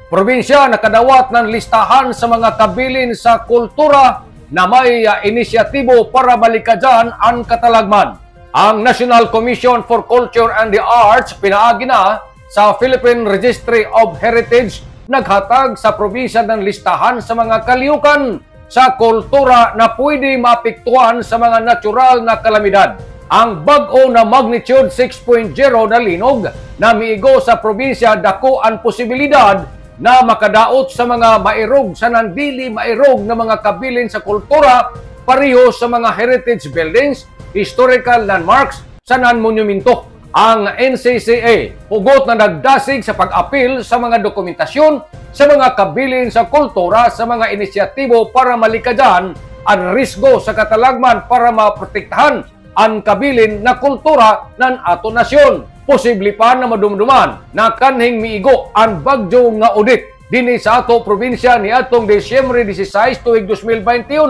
probinsya nakadawat ng listahan sa mga kabilin sa kultura na may inisyatibo para balikadyan ang katalagman. Ang National Commission for Culture and the Arts pinaagi na sa Philippine Registry of Heritage naghatag sa probinsya ng listahan sa mga kaliyukan sa kultura na pwede maapektuhan sa mga natural na kalamidad. Ang bag-o na magnitude 6.0 na linog na miigo sa probinsya dako ang posibilidad na makadaot sa mga mairog sa nandili mairog na mga kabilin sa kultura pareho sa mga heritage buildings, historical landmarks sa non-monumento. Ang NCCA hugot na nagdasig sa pag-apil sa mga dokumentasyon sa mga kabilin sa kultura sa mga inisyatibo para malikadyan ang risgo sa katalagman para maprotektahan ang kabilin na kultura ng ato nasyon. Posible pa na madumduman na kanhing miigo ang bagyo nga audit dinhi sa ato probinsya ni atong Disyembre 16 tuig 2021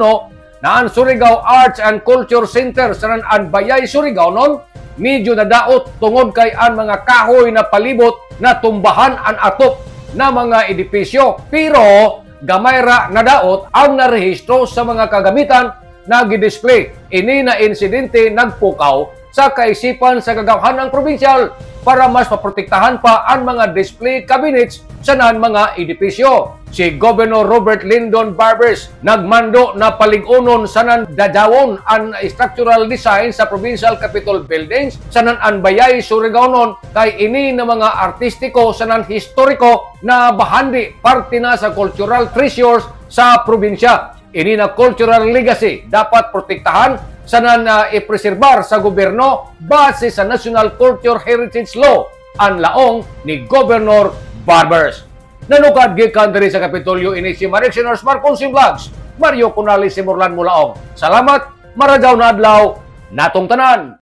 na ang Surigao Arts and Culture Center sa Anbayay, Surigao noon medyo nadaot tungod kay ang mga kahoy na palibot na tumbahan ang atop na mga edipisyo, pero gamay ra nadaot ang narehistro sa mga kagamitan na gidisplay. Ini na insidente nagpukaw sa kaisipan sa kagawhan ng probinsyal para mas maprotektahan pa ang mga display cabinets sa mga edipisyo. Si Governor Robert Lyndon Barbers nagmando na paligunon sa dadawon ang structural design sa provincial capitol buildings sa Anbayay, Surigao noon kay ini na mga artistiko sa historiko na bahandi parte na sa cultural treasures sa probinsya. Ini na cultural legacy dapat protektahan sa ipreserbar sa gobyerno base sa National Culture Heritage Law ang laong ni Governor Barbers. Nanukad gikan diri sa Kapitolyo ini si Marictioners Marconsim Vlogs, Mario Cunali Simorlan Mulaong. Salamat, marajaw na adlaw, natong tanan.